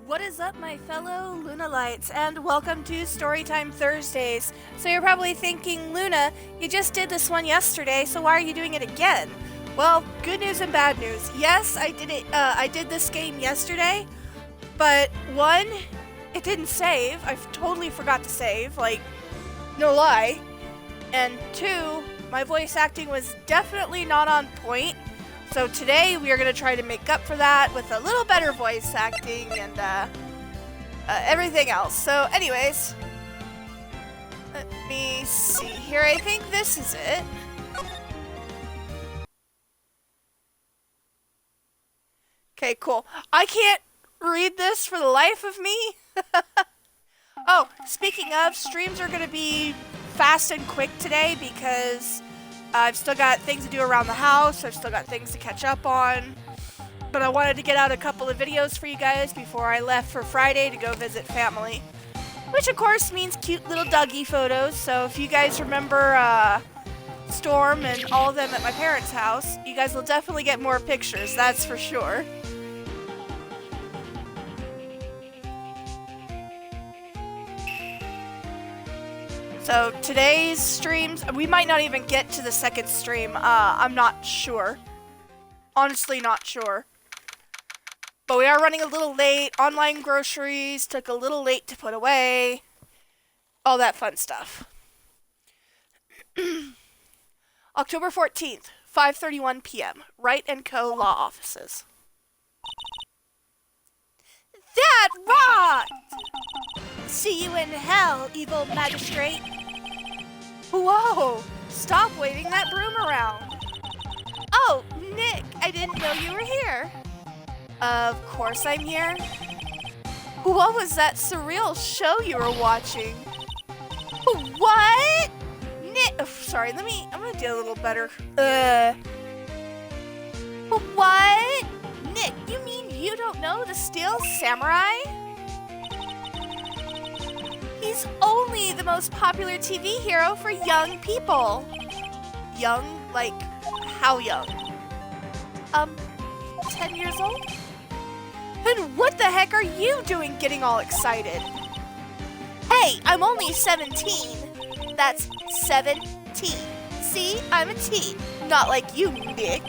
What is up, my fellow Lunalites, and welcome to Storytime Thursdays. So you're probably thinking, Luna, you just did this one yesterday, so why are you doing it again? Well, good news and bad news. Yes, I did it. I did this game yesterday, but one, it didn't save. I totally forgot to save, like, no lie. And two, my voice acting was definitely not on point. So today we are going to try to make up for that with a little better voice acting and everything else. So anyways, let me see here. I think this is it. Okay, cool. I can't read this for the life of me. Oh, speaking of, streams are going to be fast and quick today because I've still got things to do around the house. I've still got things to catch up on. But I wanted to get out a couple of videos for you guys before I left for Friday to go visit family. Which, of course, means cute little doggy photos. So if you guys remember Storm and all of them at my parents' house, you guys will definitely get more pictures, that's for sure. So today's streams, we might not even get to the second stream. I'm not sure. Honestly, not sure. But we are running a little late. Online groceries took a little late to put away. All that fun stuff. October 14th, 5:31 p.m. Wright & Co. Law Offices. That rocked! See you in hell, evil magistrate. Whoa! Stop waving that broom around. Oh, Nick, I didn't know you were here. Of course I'm here. What was that surreal show you were watching? What? Nick, oh, sorry, I'm gonna do a little better. What? Nick, you mean you don't know the Steel Samurai? He's only the most popular TV hero for young people. Young? Like, how young? 10 years old? Then what the heck are you doing getting all excited? Hey, I'm only 17. That's 17. See, I'm a teen. Not like you, Nick.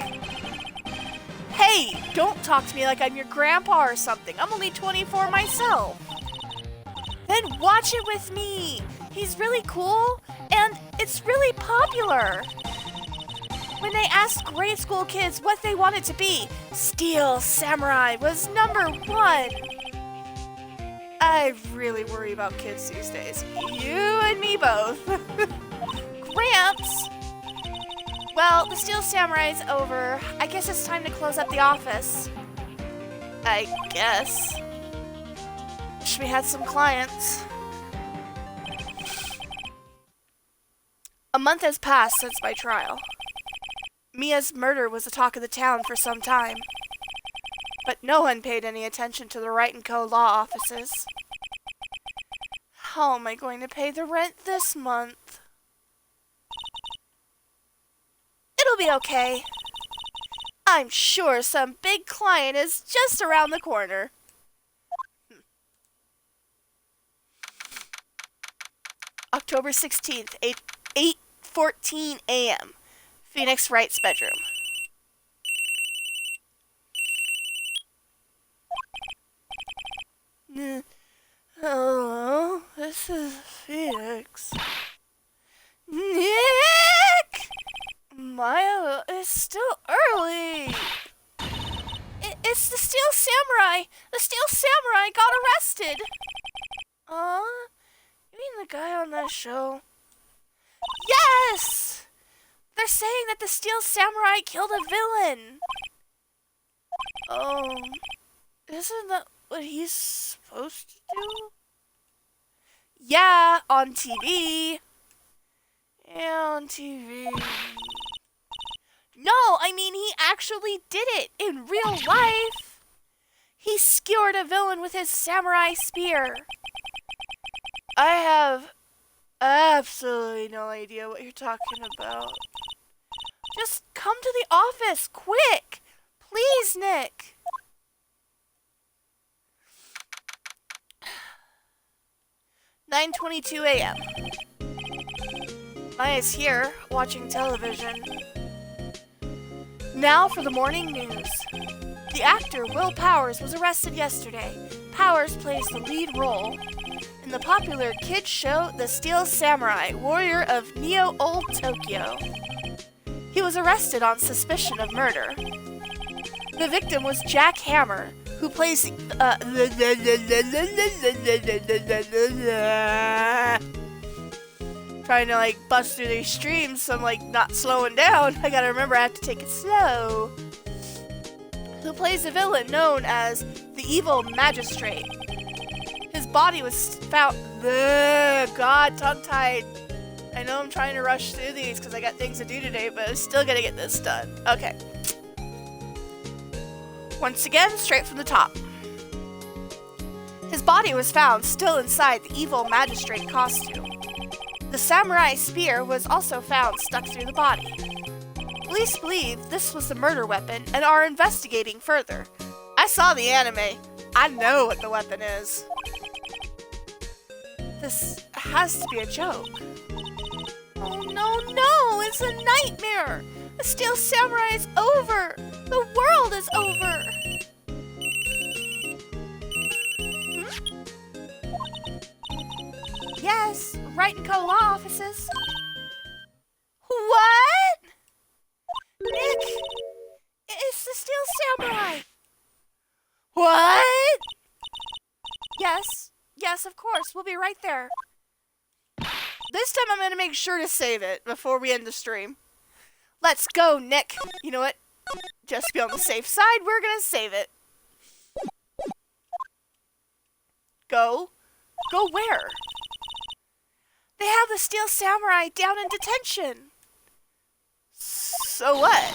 Hey, don't talk to me like I'm your grandpa or something. I'm only 24 myself. Then watch it with me. He's really cool, and it's really popular. When they asked grade school kids what they wanted to be, Steel Samurai was #1. I really worry about kids these days. You and me both. Gramps! Well, the Steel Samurai's over. I guess it's time to close up the office. I guess. Wish we had some clients. A month has passed since my trial. Mia's murder was the talk of the town for some time. But no one paid any attention to the Wright & Co. law offices. How am I going to pay the rent this month? It'll be okay. I'm sure some big client is just around the corner. October 16th, 8:14 a.m. Phoenix Wright's bedroom. Hello, this is Phoenix. Nick! Maya, it's still early. It's the Steel Samurai. The Steel Samurai got arrested. You mean the guy on that show? Yes! They're saying that the Steel Samurai killed a villain. Isn't that what he's supposed to do? Yeah, on TV. Yeah, on TV. No, I mean he actually did it in real life. He skewered a villain with his samurai spear. I have absolutely no idea what you're talking about. Just come to the office, quick! Please, Nick! 9:22 a.m. Maya's here, watching television. Now for the morning news. The actor Will Powers was arrested yesterday. Powers plays the lead role in the popular kids show The Steel Samurai, Warrior of Neo-Old Tokyo. He was arrested on suspicion of murder. The victim was Jack Hammer, who plays trying to bust through these streams, so I'm not slowing down. I gotta remember I have to take it slow. Who plays a villain known as the Evil Magistrate. His body was found. God, tongue-tied. I know I'm trying to rush through these because I got things to do today, but I'm still gonna get this done. Okay. Once again, straight from the top. His body was found still inside the Evil Magistrate costume. The samurai spear was also found stuck through the body. Police believe this was the murder weapon and are investigating further. I saw the anime. I know what the weapon is. This has to be a joke. Oh no, it's a nightmare! The Steel Samurai is over! The world is over! Yes, Wright and Co. law offices. What? Nick! It's the Steel Samurai! What? Yes, of course. We'll be right there. This time I'm gonna make sure to save it before we end the stream. Let's go, Nick. You know what? Just to be on the safe side, we're gonna save it. Go? Go where? They have the Steel Samurai down in detention. So what?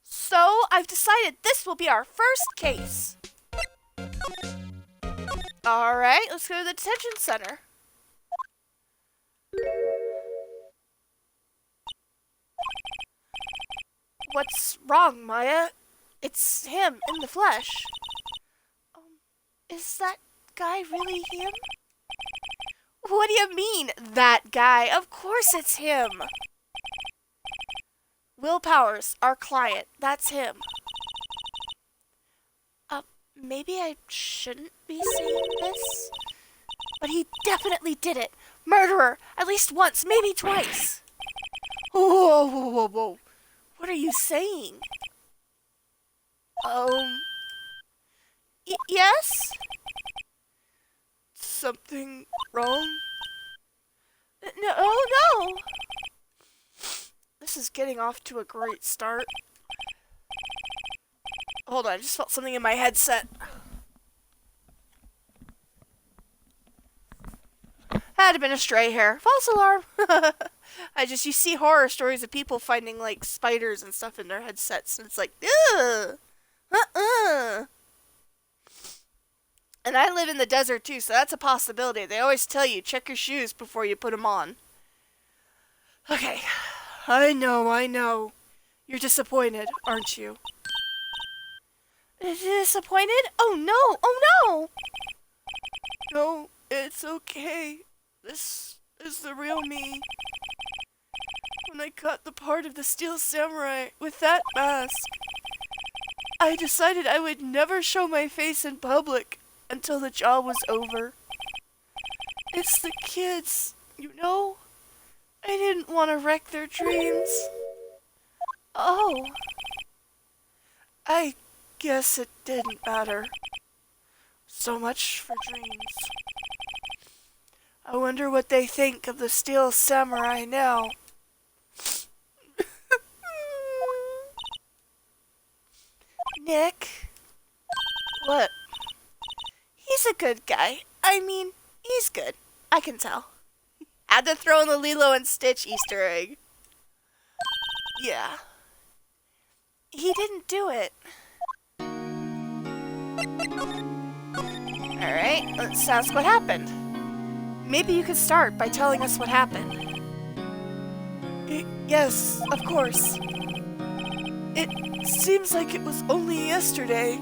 So I've decided this will be our first case. Alright, let's go to the detention center. What's wrong, Maya? It's him in the flesh. Is that guy really him? What do you mean, that guy? Of course it's him. Will Powers, our client. That's him. Maybe I shouldn't be saying this, but he definitely did it. Murderer! At least once, maybe twice. Whoa. What are you saying? Yes? Something wrong? No. This is getting off to a great start. Hold on, I just felt something in my headset. Had to been a stray hair. False alarm. You see horror stories of people finding spiders and stuff in their headsets, and it's like, ugh, And I live in the desert too, so that's a possibility. They always tell you, check your shoes before you put them on. Okay, I know. You're disappointed, aren't you? Disappointed? Oh no! No, it's okay. This is the real me. When I cut the part of the Steel Samurai with that mask, I decided I would never show my face in public until the job was over. It's the kids, you know? I didn't want to wreck their dreams. Oh. I guess it didn't matter. So much for dreams. I wonder what they think of the Steel Samurai now. Nick? What? He's a good guy. I mean, he's good. I can tell. Had to throw in the Lilo and Stitch Easter egg. Yeah. He didn't do it. Alright, let's ask what happened. Maybe you could start by telling us what happened. Yes, of course. It seems like it was only yesterday.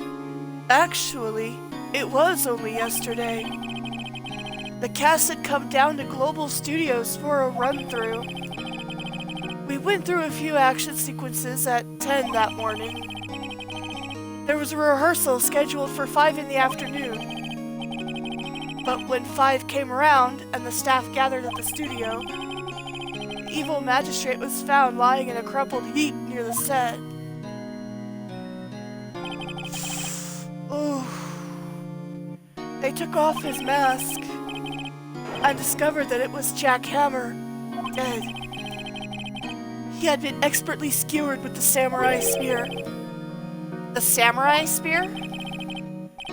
Actually, it was only yesterday. The cast had come down to Global Studios for a run-through. We went through a few action sequences at 10 that morning. There was a rehearsal scheduled for 5 in the afternoon. But when 5 came around and the staff gathered at the studio, the evil magistrate was found lying in a crumpled heap near the set. Ooh. They took off his mask and discovered that it was Jack Hammer, dead. He had been expertly skewered with the samurai spear. The samurai spear?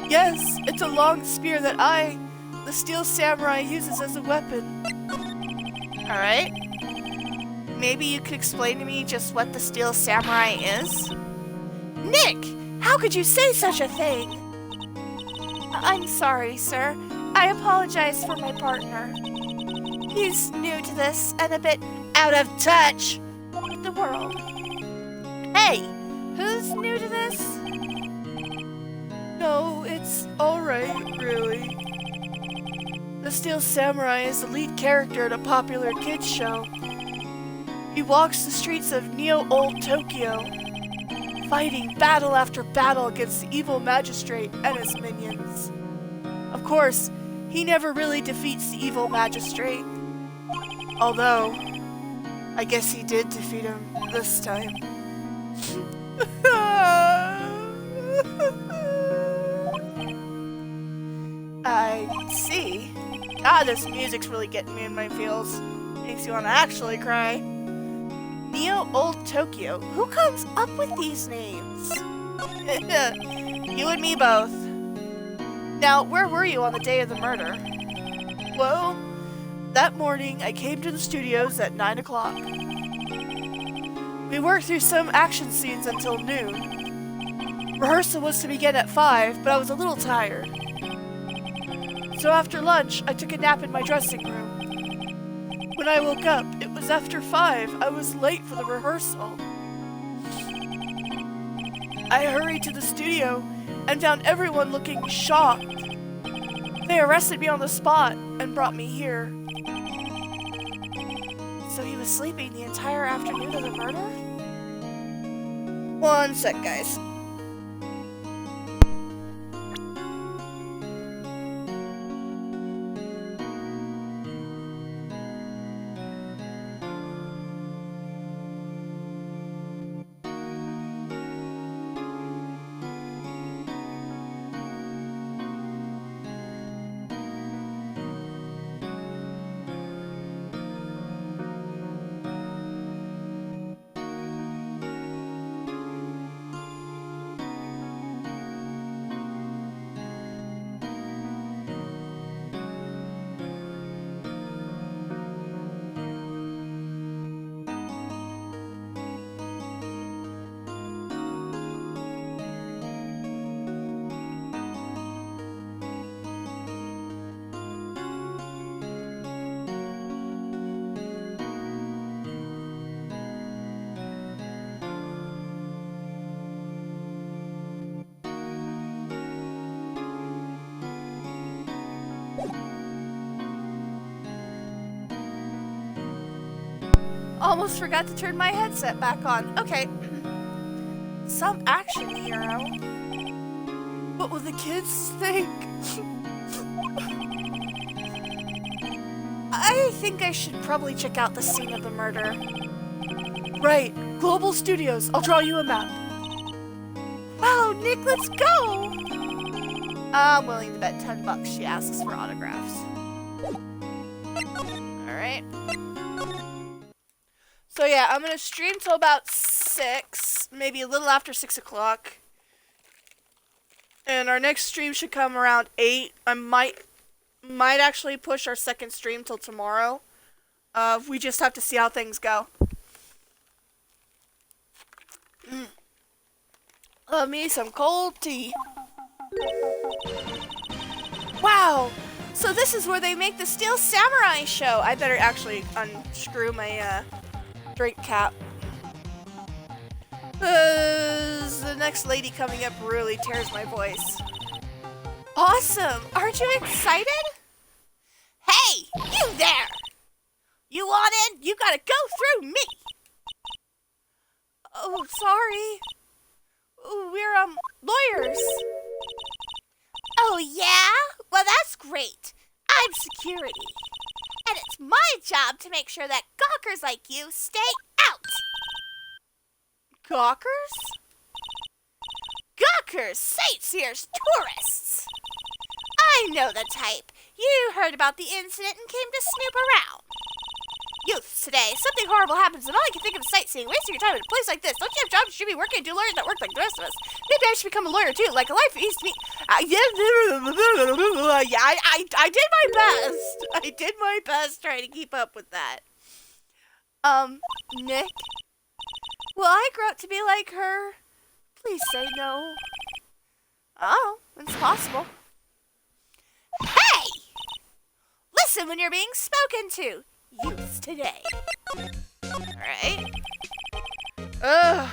Yes, it's a long spear that the steel samurai, uses as a weapon. Alright. Maybe you could explain to me just what the steel samurai is? Nick! How could you say such a thing? I'm sorry, sir. I apologize for my partner. He's new to this and a bit out of touch with the world. Hey! Who's new to this? No, it's alright, really. The Steel Samurai is the lead character in a popular kids show. He walks the streets of Neo-Old Tokyo, fighting battle after battle against the evil magistrate and his minions. Of course, he never really defeats the evil magistrate. Although, I guess he did defeat him this time. I see. God, this music's really getting me in my feels. Makes you want to actually cry. Neo-Old Tokyo. Who comes up with these names? You and me both. Now, where were you on the day of the murder? Well, that morning I came to the studios at 9 o'clock. We worked through some action scenes until noon. Rehearsal was to begin at 5, but I was a little tired. So after lunch, I took a nap in my dressing room. When I woke up, it was after 5. I was late for the rehearsal. I hurried to the studio and found everyone looking shocked. They arrested me on the spot and brought me here. So he was sleeping the entire afternoon of the murder? One sec, guys. Almost forgot to turn my headset back on. Okay. Some action hero. What will the kids think? I think I should probably check out the scene of the murder. Right. Global Studios. I'll draw you a map. Wow, Nick, let's go! I'm willing to bet $10 she asks for autographs. Alright. So yeah, I'm gonna stream till about 6, maybe a little after 6 o'clock. And our next stream should come around 8. I might actually push our second stream till tomorrow. We just have to see how things go. Love me some cold tea. Wow! So this is where they make the Steel Samurai show. I better actually unscrew my drink cap. The next lady coming up really tears my voice. Awesome! Aren't you excited? You there! You want in? You gotta go through me! Oh, sorry. We're, lawyers. Oh, yeah? Well, that's great. I'm security. And it's my job to make sure that gawkers like you stay out. Gawkers? Gawkers, sightseers, tourists. I know the type. You heard about the incident and came to snoop around. Youths today, something horrible happens and all I can think of is sightseeing, wasting your time in a place like this. Don't you have jobs you should be working and do lawyers that work like the rest of us? Maybe I should become a lawyer too, like a life used to be. Yeah, I did my best. I did my best trying to keep up with that. Nick? Will I grow up to be like her? Please say no. Oh, it's possible. Hey! Listen when you're being spoken to. Youths today. Alright. Ugh.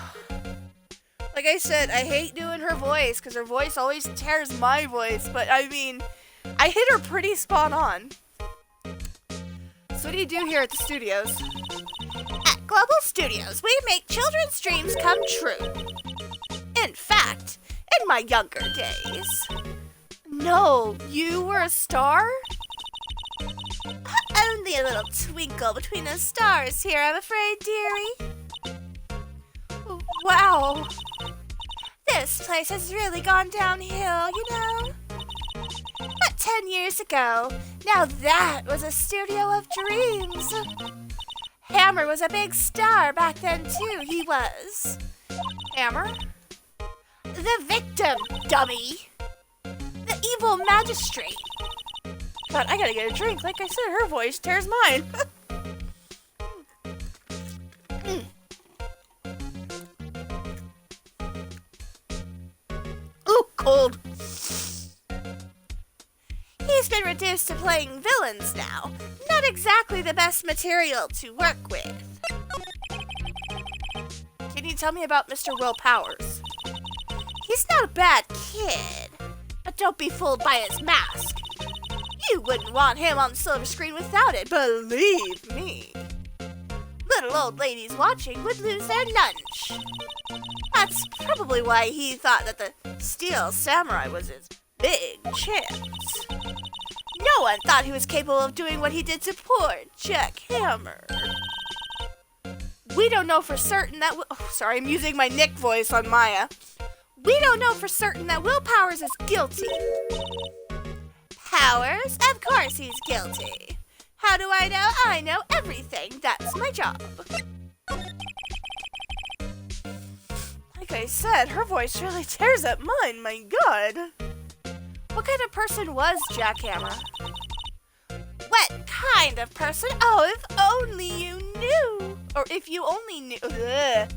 Like I said, I hate doing her voice because her voice always tears my voice, but I mean, I hit her pretty spot on. So what do you do here at the studios? At Global Studios, we make children's dreams come true. In fact, in my younger days. No, you were a star? Only a little twinkle between the stars here, I'm afraid, dearie. Wow. This place has really gone downhill, you know. But 10 years ago, now that was a studio of dreams. Hammer was a big star back then, too, he was. Hammer? The victim, dummy. The evil magistrate. But I gotta get a drink. Like I said, her voice tears mine. Ooh, cold. He's been reduced to playing villains now. Not exactly the best material to work with. Can you tell me about Mr. Will Powers? He's not a bad kid, but don't be fooled by his mask. You wouldn't want him on the silver screen without it, believe me. Little old ladies watching would lose their lunch. That's probably why he thought that the Steel Samurai was his big chance. No one thought he was capable of doing what he did to poor Jack Hammer. We don't know for certain that... sorry, I'm using my Nick voice on Maya. We don't know for certain that Will Powers is guilty. Powers? Of course he's guilty. How do I know? I know everything. That's my job. Like I said, her voice really tears up mine, my god. What kind of person was Jack Hammer? What kind of person? Oh, if only you knew. Or if you only knew. Ugh.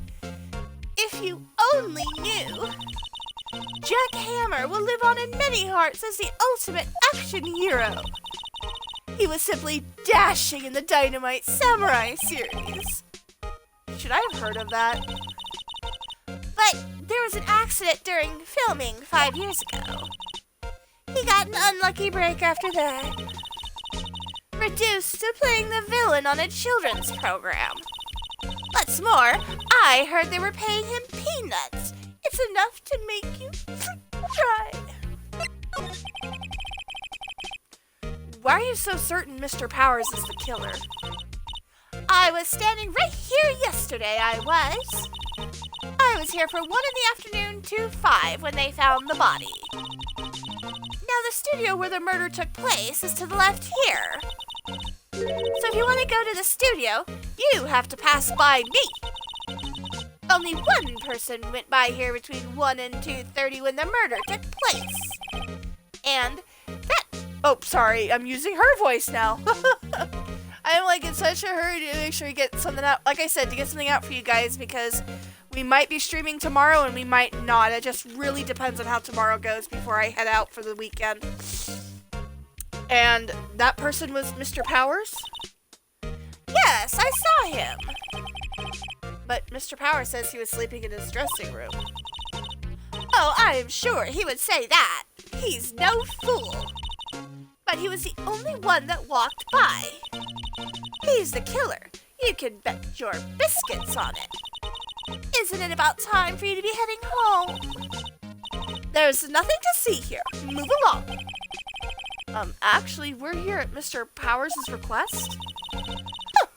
If you only knew. Jack Hammer will live on in many hearts as the ultimate action hero. He was simply dashing in the Dynamite Samurai series. Should I have heard of that? But there was an accident during filming 5 years ago. He got an unlucky break after that. Reduced to playing the villain on a children's program. What's more, I heard they were paying him peanuts. It's enough to make you cry. Why are you so certain Mr. Powers is the killer? I was standing right here yesterday, I was. I was here from 1 in the afternoon to 5 when they found the body. Now the studio where the murder took place is to the left here. So if you want to go to the studio, you have to pass by me. Only one person went by here between 1 and 2:30 when the murder took place. And that... oh, sorry, I'm using her voice now. I'm like in such a hurry to make sure we get something out. Like I said, to get something out for you guys because we might be streaming tomorrow and we might not. It just really depends on how tomorrow goes before I head out for the weekend. And that person was Mr. Powers? Yes, I saw him. But Mr. Powers says he was sleeping in his dressing room. Oh, I am sure he would say that. He's no fool. By thought he was the only one that walked by. He's the killer. You can bet your biscuits on it. Isn't it about time for you to be heading home? There's nothing to see here. Move along. Actually, we're here at Mr. Powers' request. Huh.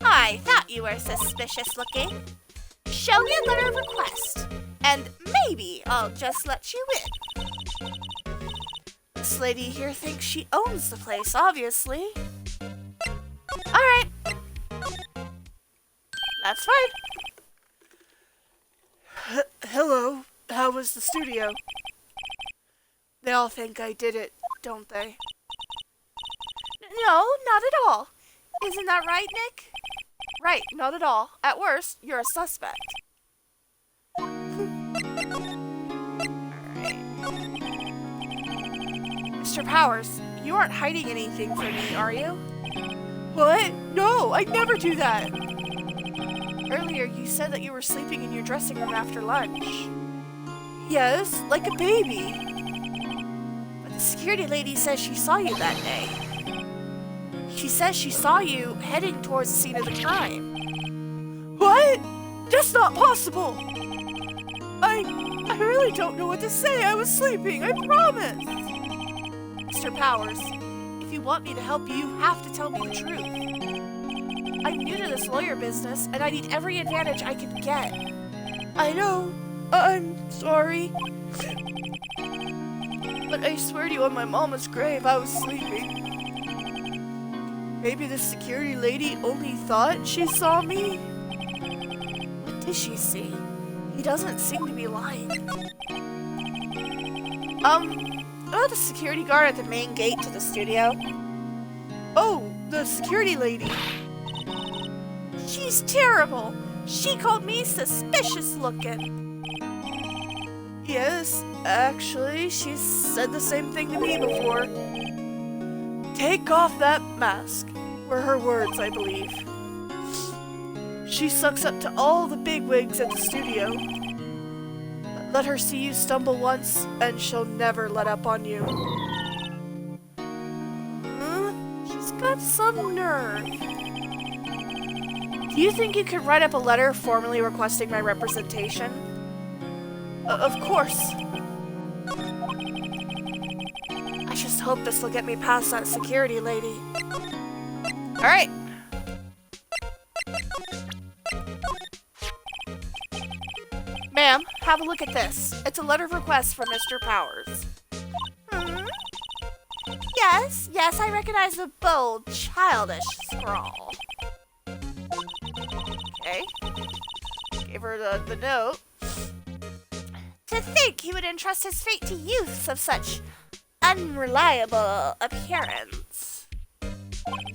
I thought you were suspicious looking. Show me a letter of request, and maybe I'll just let you in. This lady here thinks she owns the place, obviously. Alright. That's fine. Hello. How was the studio? They all think I did it, don't they? No, not at all. Isn't that right, Nick? Right, not at all. At worst, you're a suspect. Alright. Mr. Powers, you aren't hiding anything from me, are you? What? No, I'd never do that. Earlier, you said that you were sleeping in your dressing room after lunch. Yes, like a baby. But the security lady says she saw you that day. She says she saw you heading towards the scene of the crime. What? That's not possible. I really don't know what to say. I was sleeping, I promise. Mr. Powers, if you want me to help you, you have to tell me the truth. I'm new to this lawyer business, and I need every advantage I can get. I know. I'm sorry. But I swear to you on my mama's grave, I was sleeping. Maybe the security lady only thought she saw me? What did she see? He doesn't seem to be lying. The security guard at the main gate to the studio. Oh, the security lady. She's terrible. She called me suspicious looking. Yes, actually, she said the same thing to me before. Take off that mask, were her words, I believe. She sucks up to all the bigwigs at the studio. Let her see you stumble once, and she'll never let up on you. She's got some nerve. Do you think you could write up a letter formally requesting my representation? Of course. I just hope this will get me past that security lady. Alright. Ma'am, have a look at this. It's a letter of request from Mr. Powers. Yes, I recognize the bold, childish scrawl. Okay. Gave her the note. To think he would entrust his fate to youths of such unreliable appearance.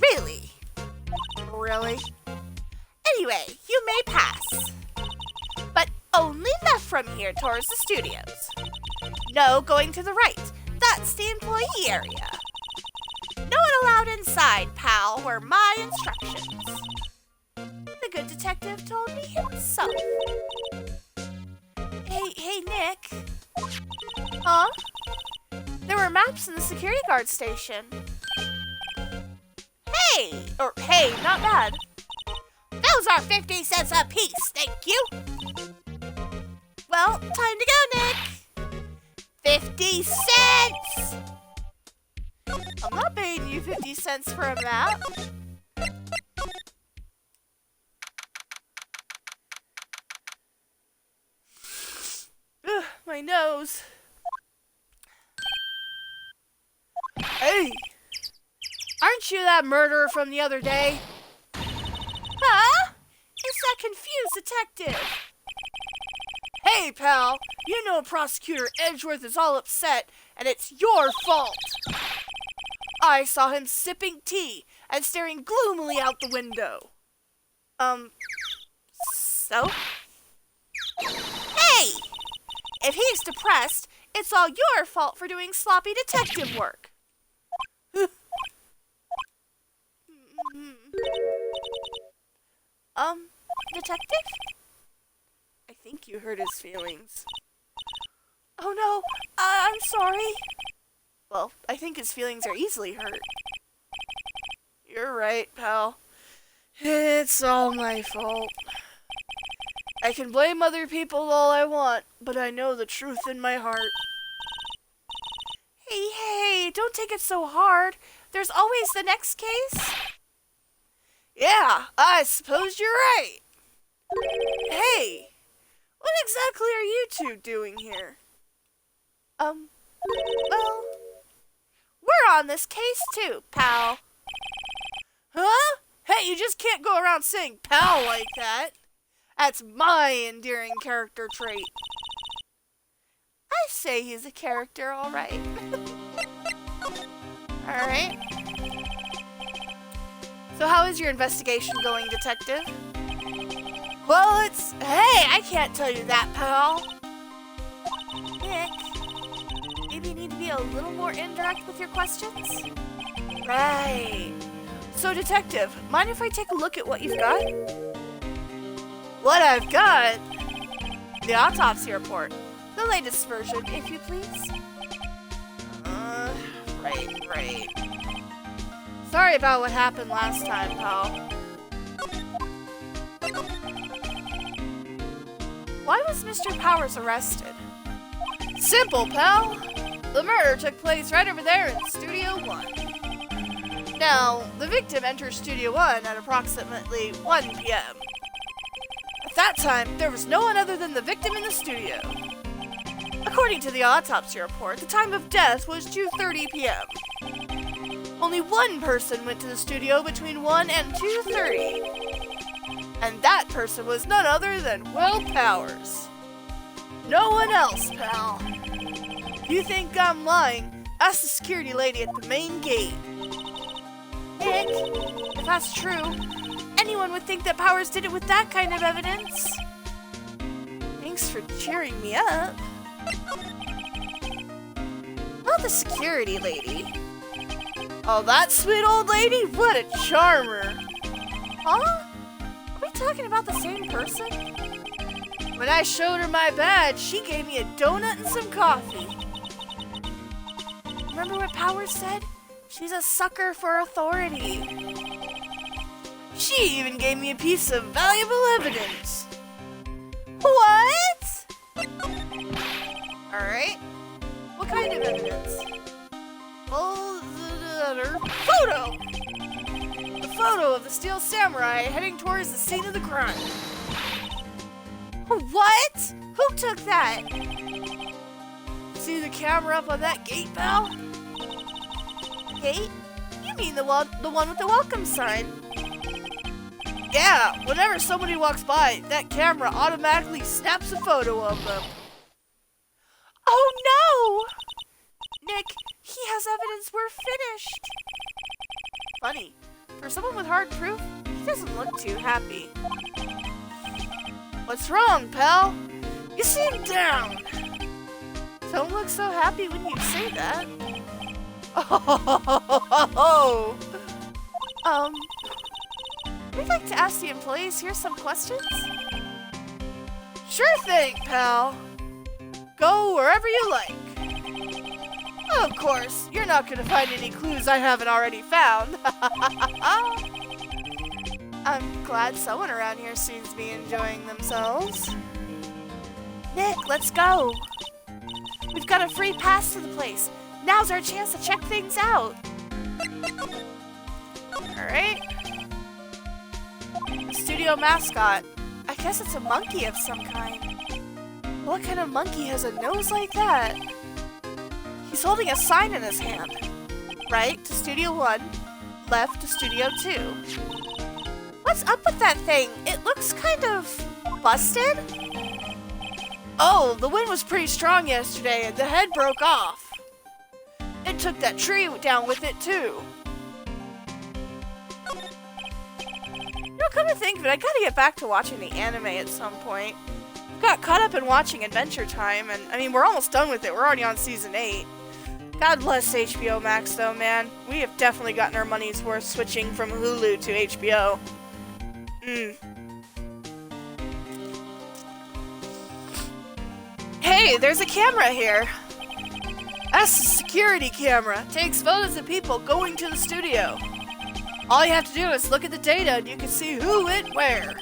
Really? Really? Anyway, you may pass. But only left from here towards the studios. No going to the right. That's the employee area. No one allowed inside, pal, were my instructions. The good detective told me himself. Hey, Nick. Huh? There were maps in the security guard station. Hey, not bad. Those are 50 cents a piece, thank you. Well, time to go, Nick. 50 cents! I'm not paying you 50 cents for a map. Ugh, my nose. Hey! Aren't you that murderer from the other day? Huh? It's that confused detective. Hey, pal, you know Prosecutor Edgeworth is all upset, and it's your fault. I saw him sipping tea and staring gloomily out the window. So? Hey! If he's depressed, it's all your fault for doing sloppy detective work. Detective? I think you hurt his feelings. Oh no, I'm sorry. Well, I think his feelings are easily hurt. You're right, pal. It's all my fault. I can blame other people all I want, but I know the truth in my heart. Hey, don't take it so hard. There's always the next case. Yeah, I suppose you're right. Hey, what exactly are you two doing here? Well, we're on this case too, pal. Huh? Hey, you just can't go around saying pal like that. That's my endearing character trait. I say he's a character, alright. Alright. So how is your investigation going, detective? Well, hey, I can't tell you that, pal. Nick, maybe you need to be a little more indirect with your questions? Right. So, detective, mind if I take a look at what you've got? What I've got? The autopsy report. The latest version, if you please. Right. Sorry about what happened last time, pal. Why was Mr. Powers arrested? Simple, pal. The murder took place right over there in Studio 1. Now, the victim enters Studio 1 at approximately 1 p.m. At that time, there was no one other than the victim in the studio. According to the autopsy report, the time of death was 2:30 p.m. Only one person went to the studio between 1 and 2:30. And that person was none other than Will Powers. No one else, pal. If you think I'm lying, ask the security lady at the main gate. Nick, if that's true, anyone would think that Powers did it with that kind of evidence. Thanks for cheering me up. Not the security lady. Oh, that sweet old lady? What a charmer. Huh? Are we talking about the same person? When I showed her my badge, she gave me a donut and some coffee. Remember what Powers said? She's a sucker for authority. She even gave me a piece of valuable evidence. What? Alright. What kind of evidence? Well, the photo! The photo of the Steel Samurai heading towards the scene of the crime. What? Who took that? See the camera up on that gate, pal? Gate? You mean the one with the welcome sign? Yeah, whenever somebody walks by, that camera automatically snaps a photo of them. Oh no! Nick, he has evidence we're finished. Funny, for someone with hard proof, he doesn't look too happy. What's wrong, pal? You seem down. Don't look so happy when you say that. Oh, we'd like to ask the employees here some questions. Sure thing, pal. Go wherever you like. Of course, you're not going to find any clues I haven't already found. I'm glad someone around here seems to be enjoying themselves. Nick, let's go. We've got a free pass to the place. Now's our chance to check things out. Alright. The studio mascot. I guess it's a monkey of some kind. What kind of monkey has a nose like that? He's holding a sign in his hand. Right to Studio 1, left to Studio 2. What's up with that thing? It looks kind of busted. Oh, the wind was pretty strong yesterday and the head broke off. It took that tree down with it too. You know, come to think of it, I gotta get back to watching the anime at some point. Got caught up in watching Adventure Time, and I mean, we're almost done with it. We're already on season 8. God bless HBO Max, though, man. We have definitely gotten our money's worth switching from Hulu to HBO. Hey, there's a camera here. That's the security camera. Takes photos of people going to the studio. All you have to do is look at the data and you can see who went where.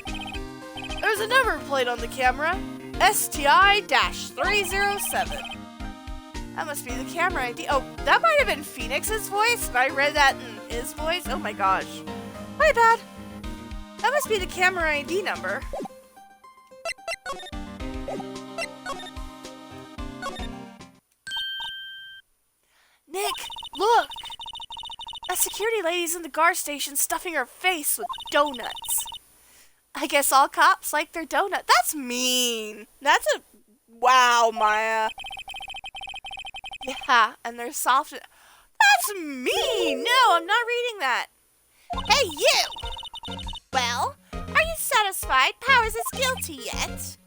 There's a number plate on the camera. STI-307. That must be the camera ID. Oh, that might have been Phoenix's voice, but I read that in his voice. Oh my gosh. My bad. That must be the camera ID number. Nick, look! A security lady's in the guard station stuffing her face with donuts. I guess all cops like their donut. That's mean. That's a... Wow, Maya. Yeah, and they're soft. That's mean! No, I'm not reading that. Hey, you! Well, are you satisfied Powers is guilty yet?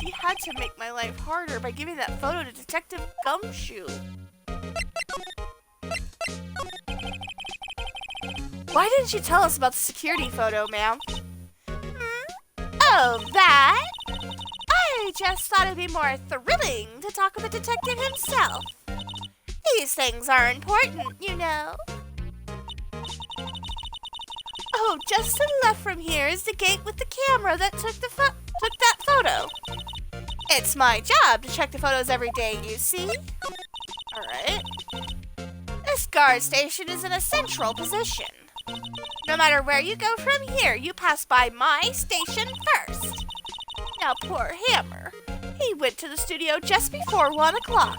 He had to make my life harder by giving that photo to Detective Gumshoe. Why didn't you tell us about the security photo, ma'am? Oh, that? I just thought it'd be more thrilling to talk with the detective himself. These things are important, you know. Oh, just to the left from here is the gate with the camera that took that photo. It's my job to check the photos every day, you see? Alright. This guard station is in a central position. No matter where you go from here, you pass by my station first. Now, poor Hammer. He went to the studio just before 1 o'clock.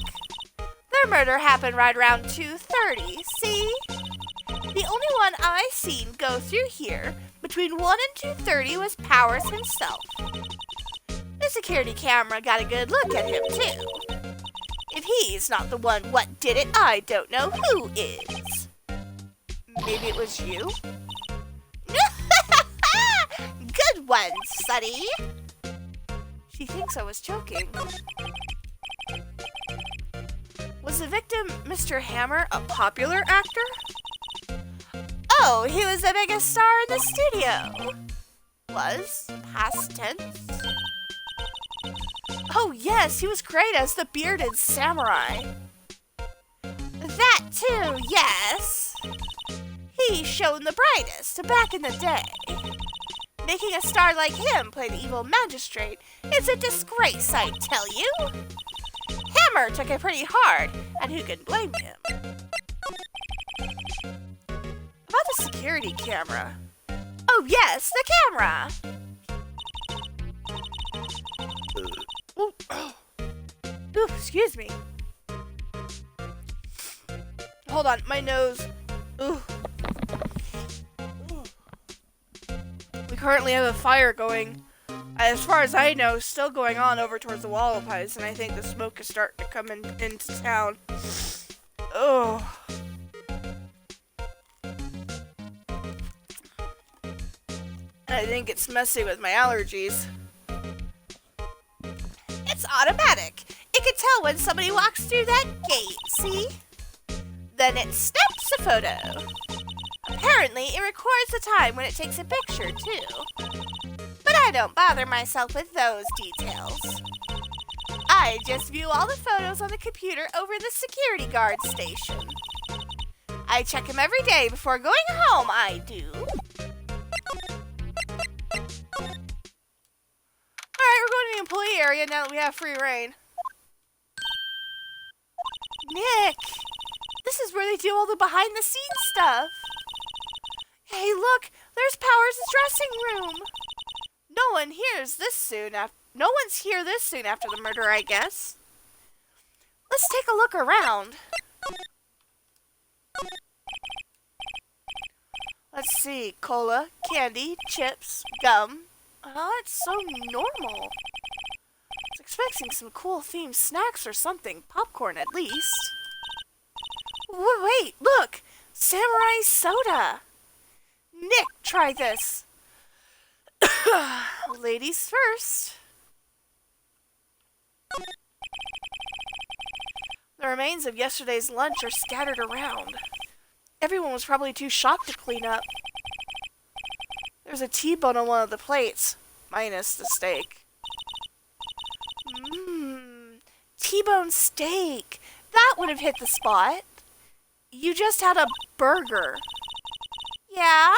Their murder happened right around 2:30, see? The only one I seen go through here between 1 and 2:30 was Powers himself. The security camera got a good look at him, too. If he's not the one what did it, I don't know who is. Maybe it was you? Good one, Sonny. She thinks I was joking. Was the victim Mr. Hammer a popular actor? Oh, he was the biggest star in the studio. Was? Past tense? Oh yes, he was great as the bearded samurai. That too, yes. He shone the brightest back in the day. Making a star like him play the evil magistrate is a disgrace, I tell you. Hammer took it pretty hard, and who can blame him? About the security camera. Oh yes, the camera! Ooh, excuse me. Hold on, my nose. Ooh. We currently have a fire going, as far as I know, still going on over towards the Wallapies, and I think the smoke is starting to come into town. Oh. I think it's messing with my allergies. It's automatic. It can tell when somebody walks through that gate, see? Then it snaps a photo. Apparently, it records the time when it takes a picture, too. But I don't bother myself with those details. I just view all the photos on the computer over the security guard station. I check them every day before going home, I do. Alright, we're going to the employee area now that we have free reign. Nick! This is where they do all the behind-the-scenes stuff. Hey, look! There's Powers' dressing room! No one's here this soon after the murder, I guess. Let's take a look around. Let's see. Cola, candy, chips, gum. Oh, it's so normal. I was expecting some cool themed snacks or something. Popcorn, at least. Wait, look! Samurai soda! Nick, try this. Ladies first. The remains of yesterday's lunch are scattered around. Everyone was probably too shocked to clean up. There's a T-bone on one of the plates, minus the steak. T-bone steak. That would have hit the spot. You just had a burger. Yeah,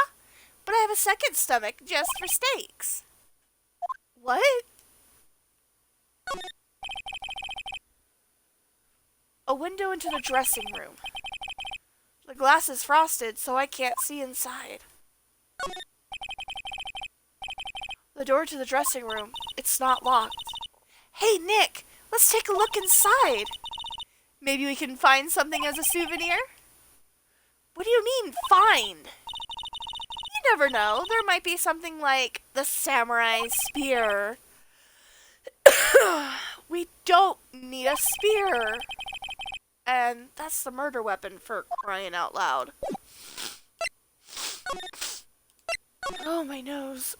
but I have a second stomach just for steaks. What? A window into the dressing room. The glass is frosted, so I can't see inside. The door to the dressing room. It's not locked. Hey, Nick, let's take a look inside. Maybe we can find something as a souvenir? What do you mean, find? You never know. There might be something like the samurai spear. We don't need a spear. And that's the murder weapon, for crying out loud. Oh, my nose.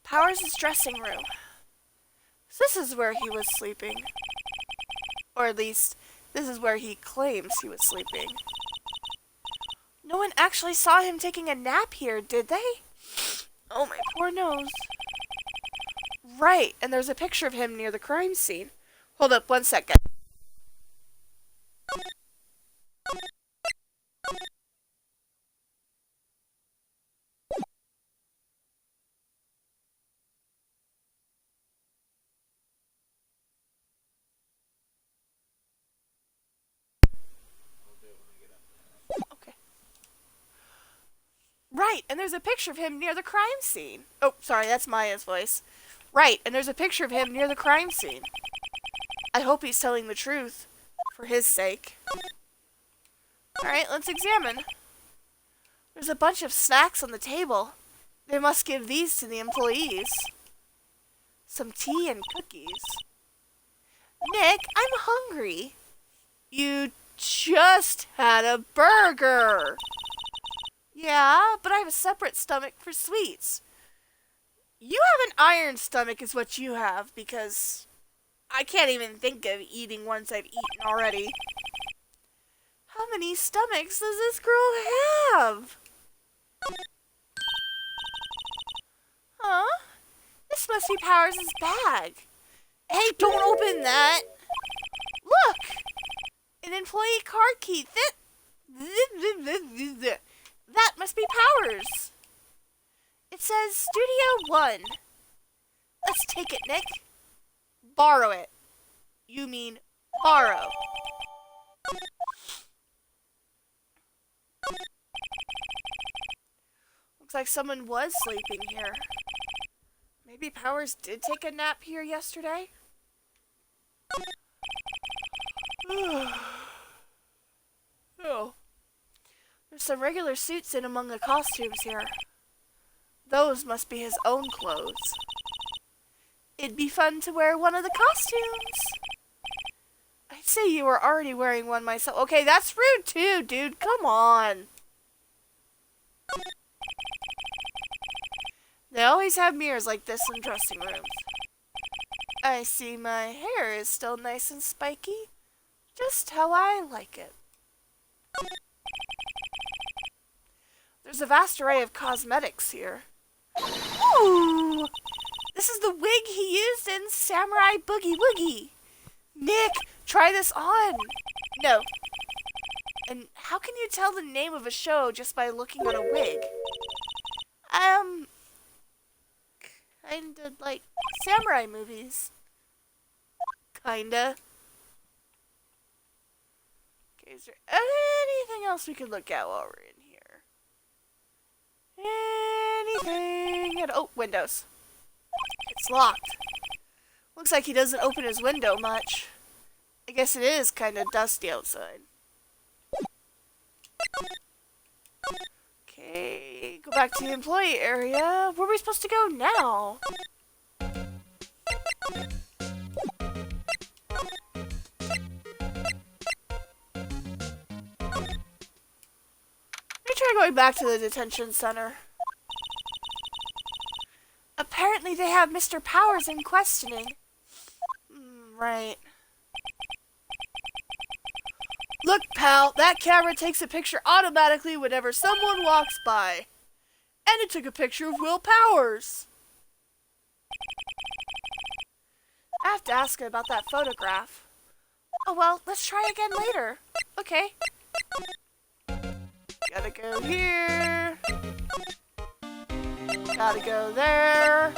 Powers' dressing room. So this is where he was sleeping. Or at least, this is where he claims he was sleeping. No one actually saw him taking a nap here, did they? Oh, my poor nose. Right, and there's a picture of him near the crime scene. Hold up 1 second. Okay. Right, and there's a picture of him near the crime scene. Oh, sorry, that's Maya's voice. Right, and there's a picture of him near the crime scene. I hope he's telling the truth, for his sake. Alright, let's examine. There's a bunch of snacks on the table. They must give these to the employees. Some tea and cookies. Nick, I'm hungry. You just had a burger. Yeah, but I have a separate stomach for sweets. You have an iron stomach is what you have, because I can't even think of eating once I've eaten already. How many stomachs does this girl have? Huh? This must be Powers' bag. Hey, don't open that! Look! An employee card key. That must be Powers. It says Studio 1. Let's take it, Nick. Borrow it. You mean borrow. Looks like someone was sleeping here. Maybe Powers did take a nap here yesterday? Oh. There's some regular suits in among the costumes here. Those must be his own clothes. It'd be fun to wear one of the costumes. I'd say you were already wearing one myself. Okay, that's rude too, dude. Come on. They always have mirrors like this in dressing rooms. I see my hair is still nice and spiky. Just how I like it. There's a vast array of cosmetics here. Ooh! This is the wig he used in Samurai Boogie Woogie. Nick, try this on. No. And how can you tell the name of a show just by looking at a wig? Kinda like samurai movies. Kinda. Okay, is there anything else we could look at while we're in here? Anything at oh, windows. It's locked. Looks like he doesn't open his window much. I guess it is kinda dusty outside. Okay, go back to the employee area. Where are we supposed to go now? Let me try going back to the detention center. Apparently they have Mr. Powers in questioning. Right. Look, pal, that camera takes a picture automatically whenever someone walks by. And it took a picture of Will Powers. have to ask him about that photograph. Oh well, let's try again later. Okay. Gotta go here. Gotta go there.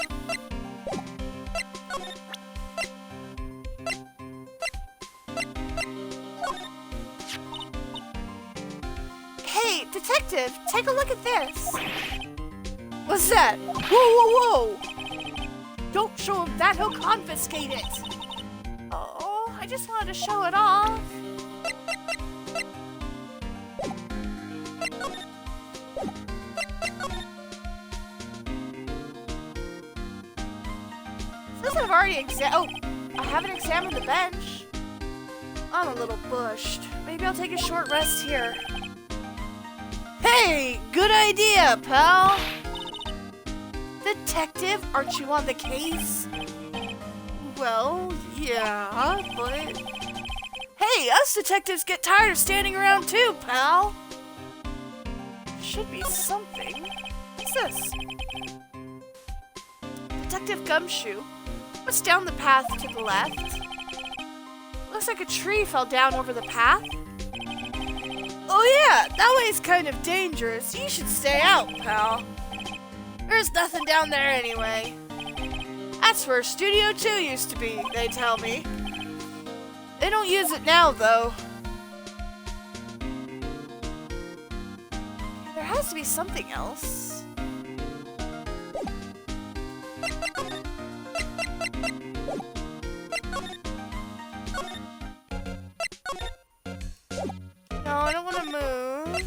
Hey, detective, take a look at this. What's that? Whoa, whoa, whoa! Don't show him that, he'll confiscate it. Oh, I just wanted to show it off. Since I've already I haven't examined the bench. I'm a little bushed. Maybe I'll take a short rest here. Hey, good idea, pal. Detective, aren't you on the case? Well, yeah, but... Hey, us detectives get tired of standing around too, pal. Should be something. What's this? Detective Gumshoe. What's down the path to the left? Looks like a tree fell down over the path. Oh yeah, that way's kind of dangerous. You should stay out, pal. There's nothing down there anyway. That's where Studio 2 used to be, they tell me. They don't use it now, though. There has to be something else. No, I don't want to move.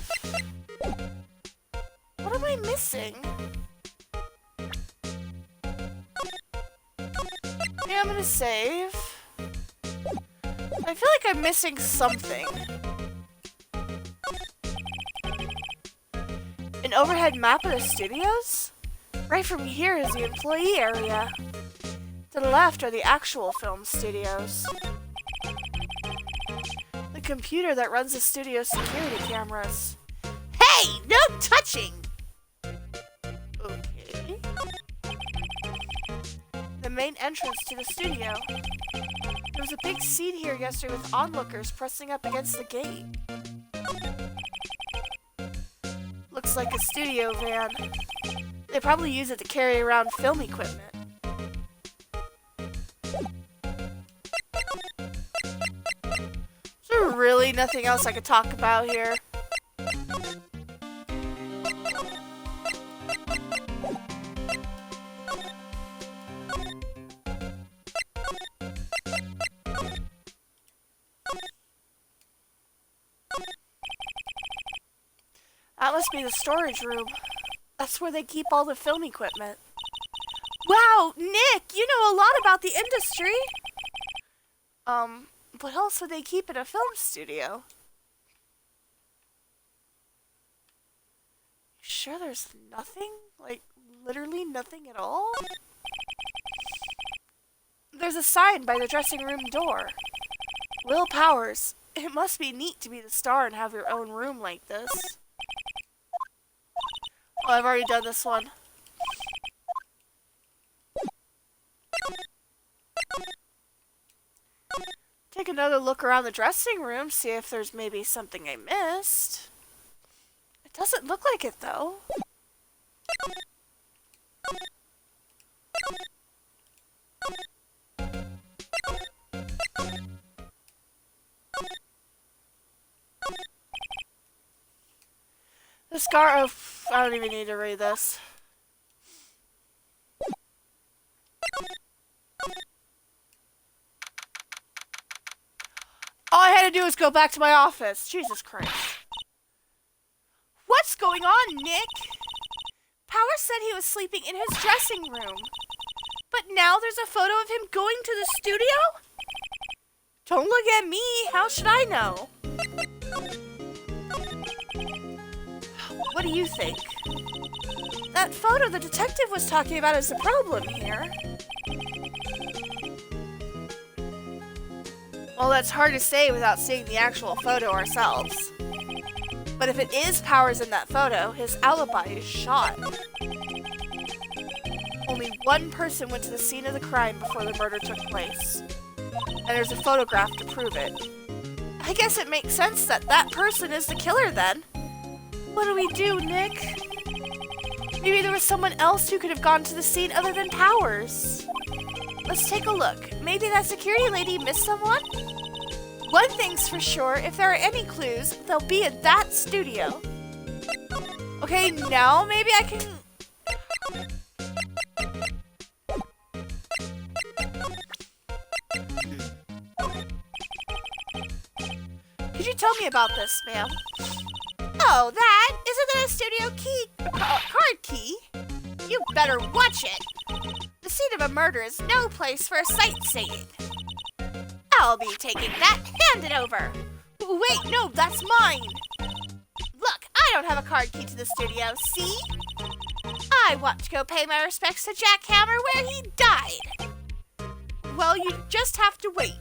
What am I missing? Yeah, I'm gonna save. I feel like I'm missing something. An overhead map of the studios? Right from here is the employee area. To the left are the actual film studios. The computer that runs the studio security cameras. Hey! No touching! Okay. The main entrance to the studio. There was a big scene here yesterday with onlookers pressing up against the gate. Looks like a studio van. They probably use it to carry around film equipment. Is there really nothing else I could talk about here? That must be the storage room. That's where they keep all the film equipment. Wow, Nick, you know a lot about the industry. What else would they keep in a film studio? You sure there's nothing? Like, literally nothing at all? There's a sign by the dressing room door. Will Powers. It must be neat to be the star and have your own room like this. Oh, I've already done this one. Take another look around the dressing room, see if there's maybe something I missed. It doesn't look like it, though. The scar of... I don't even need to read this. All I had to do was go back to my office. Jesus Christ. What's going on, Nick? Powers said he was sleeping in his dressing room. But now there's a photo of him going to the studio? Don't look at me. How should I know? What do you think? That photo the detective was talking about is the problem here. Well, that's hard to say without seeing the actual photo ourselves. But if it is Powers in that photo, his alibi is shot. Well, only one person went to the scene of the crime before the murder took place. And there's a photograph to prove it. I guess it makes sense that that person is the killer then. What do we do, Nick? Maybe there was someone else who could have gone to the scene other than Powers. Let's take a look. Maybe that security lady missed someone? One thing's for sure, if there are any clues, they'll be in that studio. Okay, now maybe I can... Could you tell me about this, ma'am? Oh, that? Isn't that a studio key? Card key? You better watch it. The scene of a murder is no place for sightseeing. I'll be taking that. Hand it over. Wait, no, that's mine. Look, I don't have a card key to the studio, see? I want to go pay my respects to Jack Hammer where he died. Well, you just have to wait.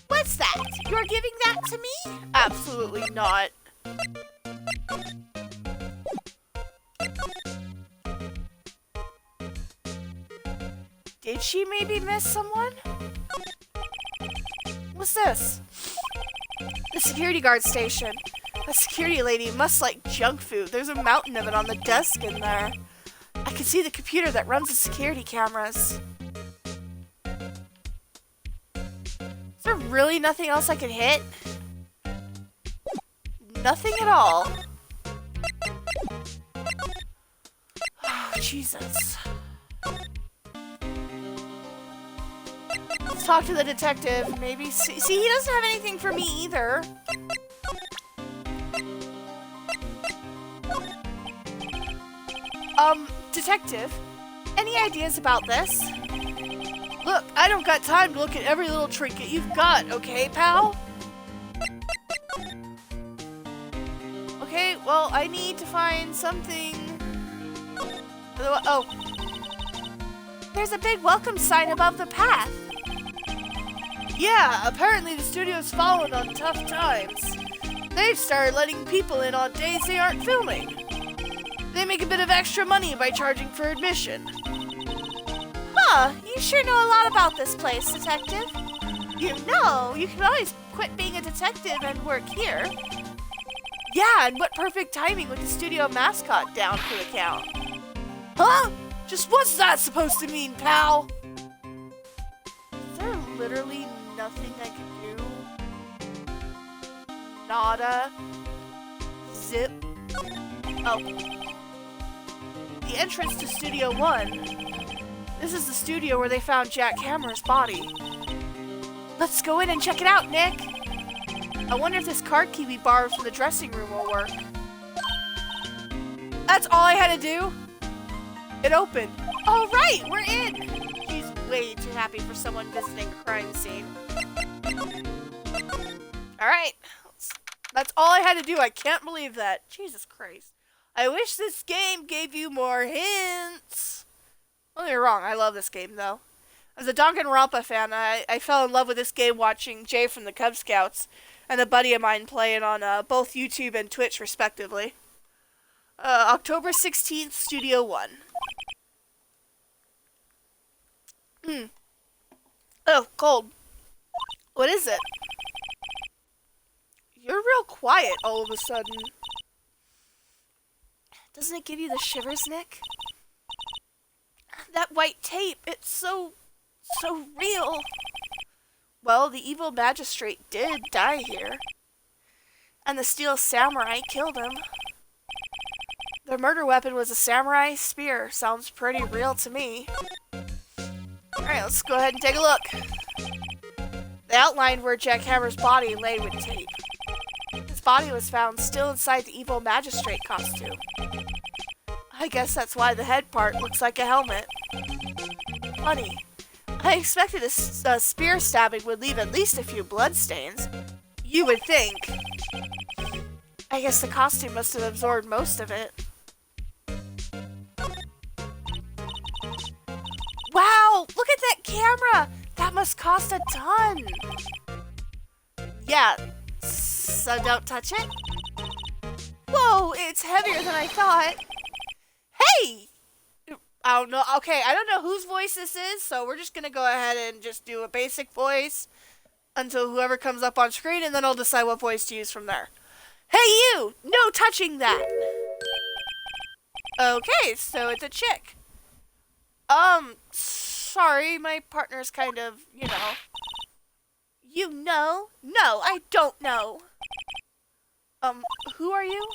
What's that? You're giving that to me? Absolutely not. Did she maybe miss someone? What's this? The security guard station. A security lady must like junk food. There's a mountain of it on the desk in there. I can see the computer that runs the security cameras. Is there really nothing else I can hit? Nothing at all. Oh, Jesus. Let's talk to the detective. Maybe see, he doesn't have anything for me either. Detective, any ideas about this? Look, I don't got time to look at every little trinket you've got, okay, pal? Okay, well, I need to find something... Oh. There's a big welcome sign above the path. Yeah, apparently the studio's fallen on tough times. They've started letting people in on days they aren't filming. They make a bit of extra money by charging for admission. Huh, you sure know a lot about this place, detective. You know, you can always quit being a detective and work here. Yeah, and what perfect timing with the studio mascot down for the count. Huh? Just what's that supposed to mean, pal? Is there literally nothing I can do? Nada. Zip. Oh. The entrance to Studio 1. This is the studio where they found Jack Hammer's body. Let's go in and check it out, Nick. I wonder if this card key we borrowed from the dressing room will work. That's all I had to do? It opened. All right, we're in. She's way too happy for someone visiting a crime scene. All right, that's all I had to do. I can't believe that. Jesus Christ. I wish this game gave you more hints. Don't get me wrong, I love this game though. As a Danganronpa fan, I fell in love with this game watching Jay from the Cub Scouts and a buddy of mine playing on both YouTube and Twitch respectively. October 16th, Studio 1. Oh, cold. What is it? You're real quiet all of a sudden. Doesn't it give you the shivers, Nick? That white tape, it's so real. Well, the evil magistrate did die here. And the steel samurai killed him. The murder weapon was a samurai spear. Sounds pretty real to me. Alright, let's go ahead and take a look. They outlined where Jack Hammer's body lay with tape. His body was found still inside the evil magistrate costume. I guess that's why the head part looks like a helmet. Funny. I expected a spear stabbing would leave at least a few bloodstains. You would think. I guess the costume must have absorbed most of it. Wow! Look at that camera! That must cost a ton! Yeah, so don't touch it? Whoa, it's heavier than I thought. Hey! I don't know. Okay, I don't know whose voice this is, so we're just gonna go ahead and just do a basic voice until whoever comes up on screen, and then I'll decide what voice to use from there. Hey you! No touching that! Okay, so it's a chick. Sorry, my partner's kind of, you know. You know? No, I don't know. Who are you?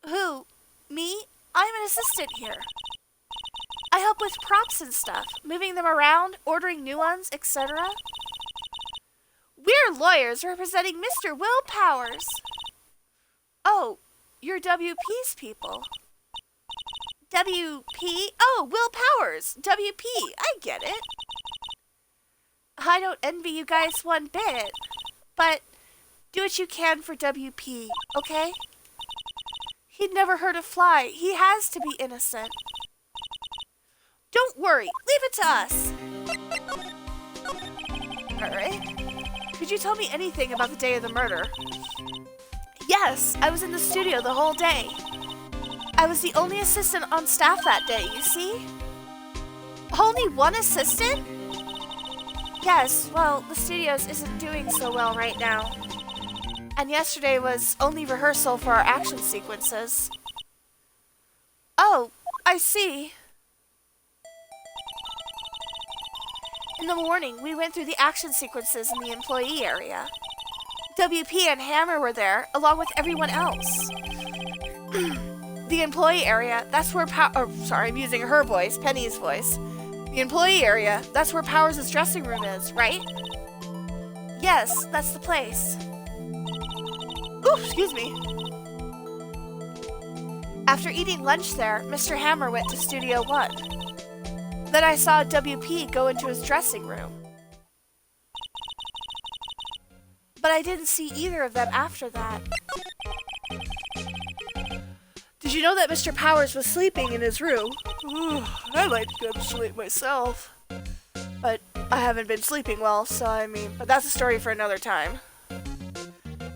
Who? Me? I'm an assistant here. I help with props and stuff, moving them around, ordering new ones, etc. We're lawyers representing Mr. Will Powers. Oh, you're WP's people. WP? Oh, Will Powers. WP. I get it. I don't envy you guys one bit, but do what you can for WP, okay? He'd never hurt a fly. He has to be innocent. Don't worry. Leave it to us. Alright. Could you tell me anything about the day of the murder? Yes, I was in the studio the whole day. I was the only assistant on staff that day, you see? Only one assistant? Yes, well, the studios isn't doing so well right now. And yesterday was only rehearsal for our action sequences. Oh, I see. In the morning, we went through the action sequences in the employee area. WP and Hammer were there, along with everyone else. The employee area, that's where I'm using her voice, Penny's voice. The employee area, that's where Powers' dressing room is, right? Yes, that's the place. Ooh, excuse me. After eating lunch there, Mr. Hammer went to Studio 1. Then I saw WP go into his dressing room. But I didn't see either of them after that. Did you know that Mr. Powers was sleeping in his room? Ooh, I'd like to go to sleep myself. But I haven't been sleeping well, so but that's a story for another time.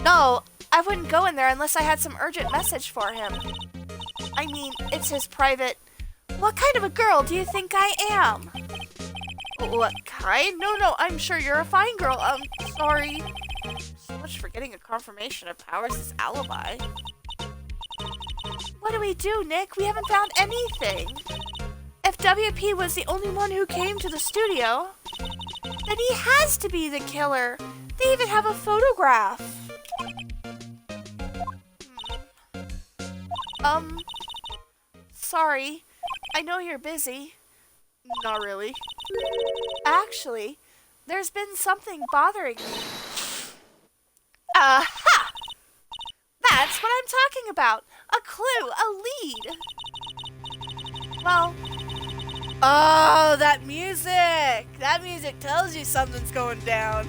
No, I wouldn't go in there unless I had some urgent message for him. It's his private... What kind of a girl do you think I am? What kind? No, I'm sure you're a fine girl. Sorry. So much for getting a confirmation of Powers' alibi. What do we do, Nick? We haven't found anything. If WP was the only one who came to the studio, then he has to be the killer. They even have a photograph. Sorry. I know you're busy. Not really. Actually, there's been something bothering me. Aha! That's what I'm talking about. A clue, a lead. Well, oh, that music. That music tells you something's going down.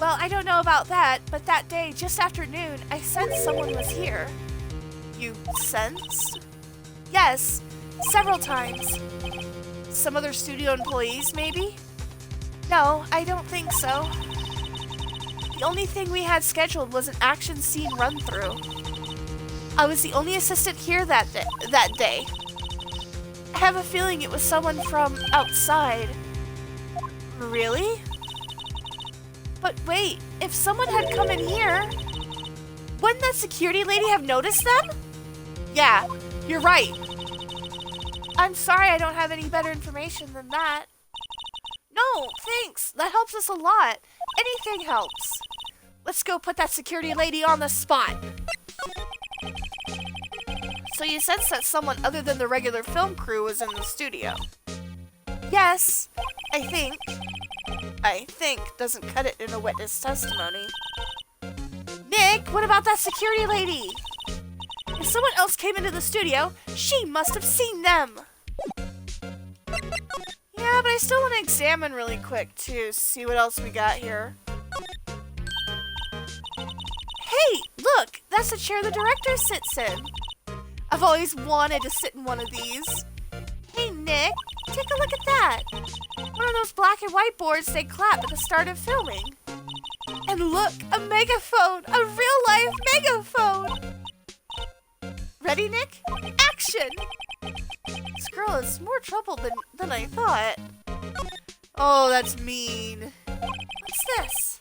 Well, I don't know about that, but that day, just after noon, I sensed someone was here. You sensed? Yes, several times. Some other studio employees, maybe? No, I don't think so. The only thing we had scheduled was an action scene run-through. I was the only assistant here that day. I have a feeling it was someone from outside. Really? But wait, if someone had come in here, wouldn't that security lady have noticed them? Yeah, you're right. I'm sorry I don't have any better information than that. No, thanks. That helps us a lot. Anything helps. Let's go put that security lady on the spot. So you sense that someone other than the regular film crew was in the studio? Yes, I think. I think doesn't cut it in a witness testimony. Nick, what about that security lady? If someone else came into the studio, she must have seen them. Yeah, but I still want to examine really quick to see what else we got here. Hey, look, that's the chair the director sits in. I've always wanted to sit in one of these. Hey, Nick, take a look at that. One of those black and white boards they clap at the start of filming. And And look, a megaphone! A real-life megaphone! Ready, Nick? Action! This girl is more trouble than I thought. Oh, that's mean. What's this?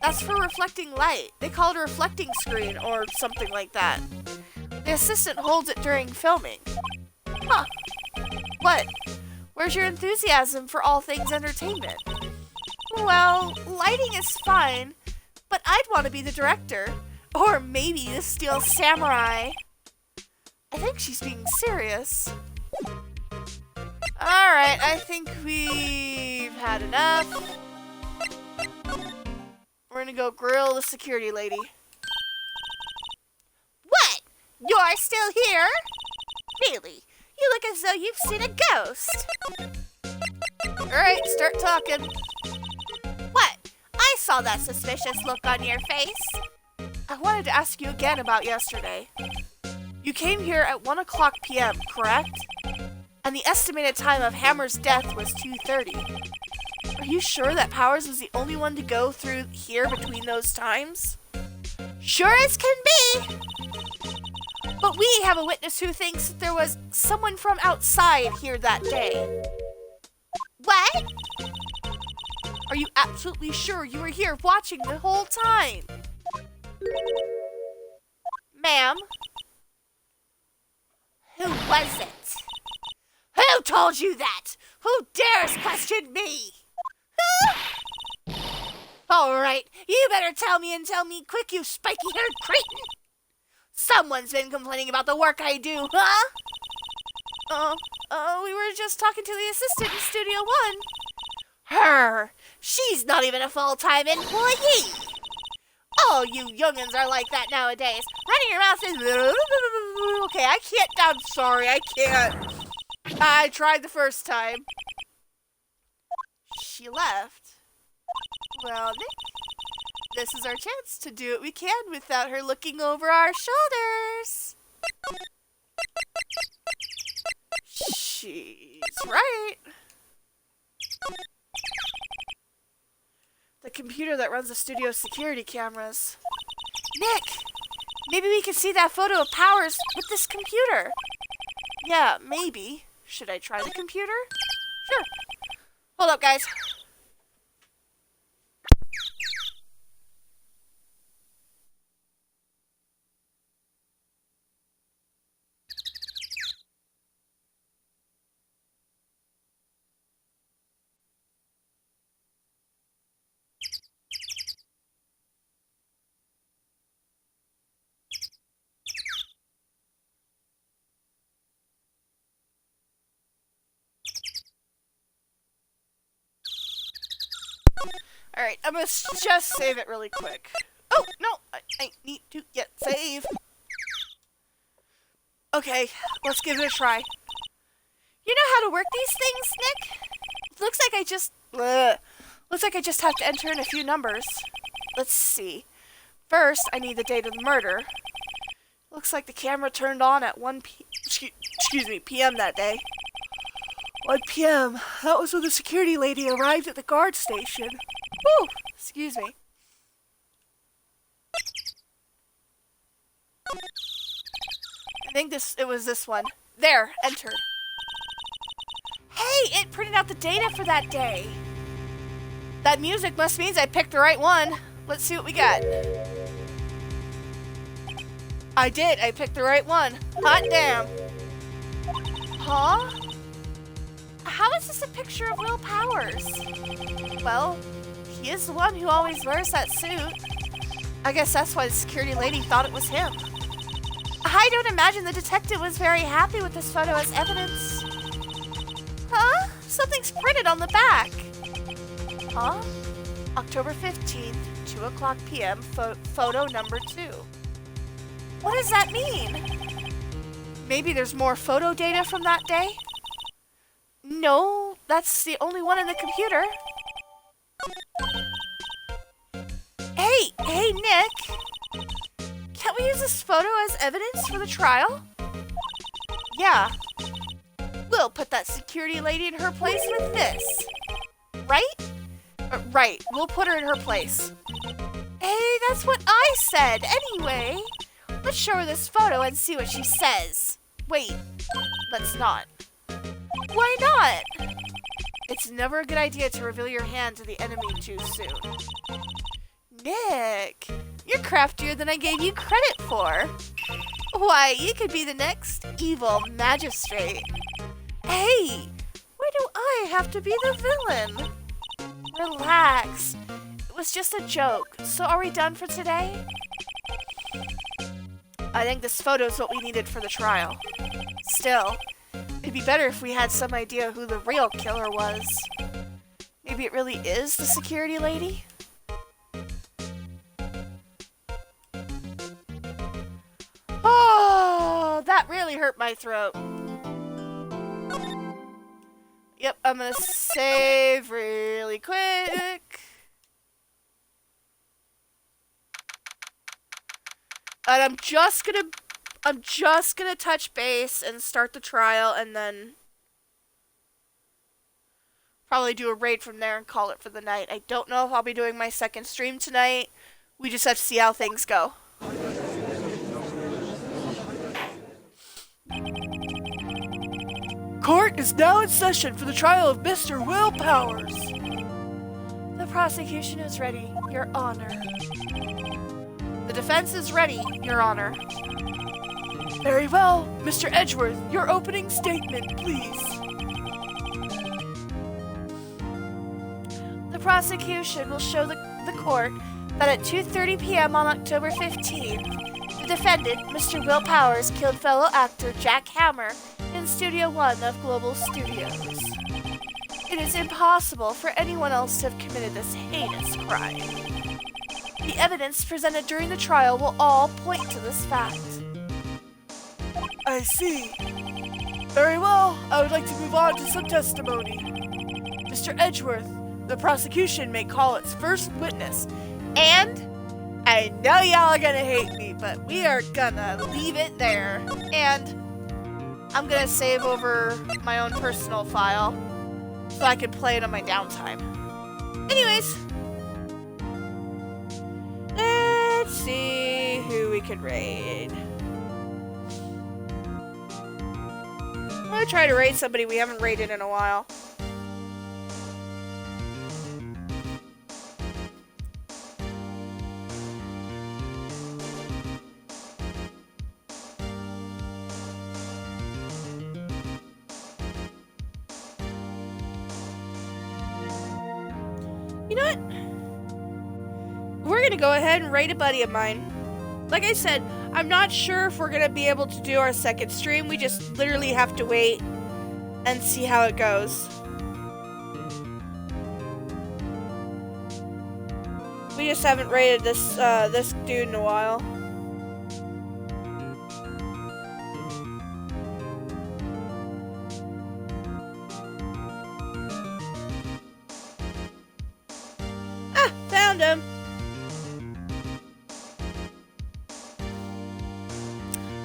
That's for reflecting light. They call it a reflecting screen or something like that. The assistant holds it during filming. Huh. What? Where's your enthusiasm for all things entertainment? Well, lighting is fine, but I'd want to be the director. Or maybe the Steel Samurai. I think she's being serious. Alright, I think we've had enough. We're gonna go grill the security lady. What? You're still here? Really? You look as though you've seen a ghost. Alright, start talking. What? I saw that suspicious look on your face. I wanted to ask you again about yesterday. You came here at 1 o'clock p.m., correct? And the estimated time of Hammer's death was 2:30. Are you sure that Powers was the only one to go through here between those times? Sure as can be! But we have a witness who thinks that there was someone from outside here that day. What? Are you absolutely sure you were here watching the whole time? Ma'am? Who was it? Who told you that? Who dares question me? Alright, you better tell me and tell me quick, you spiky-haired cretin! Someone's been complaining about the work I do, huh? We were just talking to the assistant in Studio 1. Her! She's not even a full-time employee! All you youngins are like that nowadays. Running your mouth is... Okay, I can't... I'm sorry, I can't. I tried the first time. She left. Well, Nick, this is our chance to do what we can without her looking over our shoulders. She's right. The computer that runs the studio's security cameras. Nick, maybe we could see that photo of Powers with this computer. Yeah, maybe. Should I try the computer? Sure. Hold up, guys. Alright, I'm gonna just save it really quick. Oh, no! I need to get save. Okay, let's give it a try. You know how to work these things, Nick? Looks like I just have to enter in a few numbers. Let's see. First, I need the date of the murder. Looks like the camera turned on at 1 p.m. that day. 1 p.m. That was when the security lady arrived at the guard station. Whew! Excuse me. I think it was this one. There, enter. Hey, it printed out the data for that day. That music must mean I picked the right one. Let's see what we got. I did. I picked the right one. Hot damn. Huh? How is this a picture of Will Powers? Well, he is the one who always wears that suit. I guess that's why the security lady thought it was him. I don't imagine the detective was very happy with this photo as evidence. Huh? Something's printed on the back. Huh? October 15th, 2 o'clock p.m., photo number 2. What does that mean? Maybe there's more photo data from that day? No, that's the only one in the computer. Hey, Nick! Can't we use this photo as evidence for the trial? Yeah. We'll put that security lady in her place with this. Right? Right, we'll put her in her place. Hey, that's what I said, anyway. Let's show her this photo and see what she says. Wait, let's not. Why not? It's never a good idea to reveal your hand to the enemy too soon. Nick, you're craftier than I gave you credit for. Why, you could be the next evil magistrate. Hey, why do I have to be the villain? Relax. It was just a joke. So are we done for today? I think this photo is what we needed for the trial. Still, it'd be better if we had some idea who the real killer was. Maybe it really is the security lady? Oh, that really hurt my throat. Yep, I'm gonna save really quick. And I'm just gonna touch base and start the trial and then probably do a raid from there and call it for the night. I don't know if I'll be doing my second stream tonight. We just have to see how things go. Court is now in session for the trial of Mr. Will Powers. The prosecution is ready, Your Honor. The defense is ready, Your Honor. Very well. Mr. Edgeworth, your opening statement, please. The prosecution will show the court that at 2:30 p.m. on October 15th, the defendant, Mr. Will Powers, killed fellow actor Jack Hammer in Studio One of Global Studios. It is impossible for anyone else to have committed this heinous crime. The evidence presented during the trial will all point to this fact. I see. Very well. I would like to move on to some testimony. Mr. Edgeworth, the prosecution may call its first witness. And I know y'all are gonna hate me, but we are gonna leave it there. And I'm gonna save over my own personal file so I can play it on my downtime. Anyways, let's see who we could raid. I'm gonna try to raid somebody we haven't raided in a while. You know what? We're gonna go ahead and raid a buddy of mine. Like I said, I'm not sure if we're gonna be able to do our second stream. We just literally have to wait and see how it goes. We just haven't raided this this dude in a while. Ah, found him.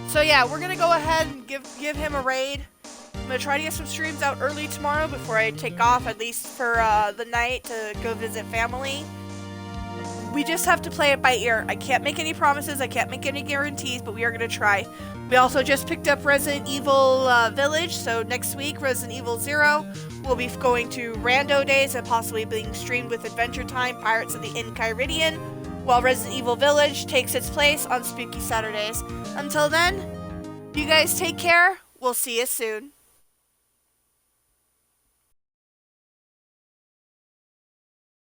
So yeah, we're gonna go ahead and give him a raid. I'm gonna try to get some streams out early tomorrow before I take off, at least for the night, to go visit family. We just have to play it by ear. I can't make any promises, I can't make any guarantees, but we are gonna try. We also just picked up Resident Evil Village, so next week, Resident Evil 0, we'll be going to Rando Days and possibly being streamed with Adventure Time, Pirates of the Enchiridion, while Resident Evil Village takes its place on Spooky Saturdays. Until then, you guys take care. We'll see you soon.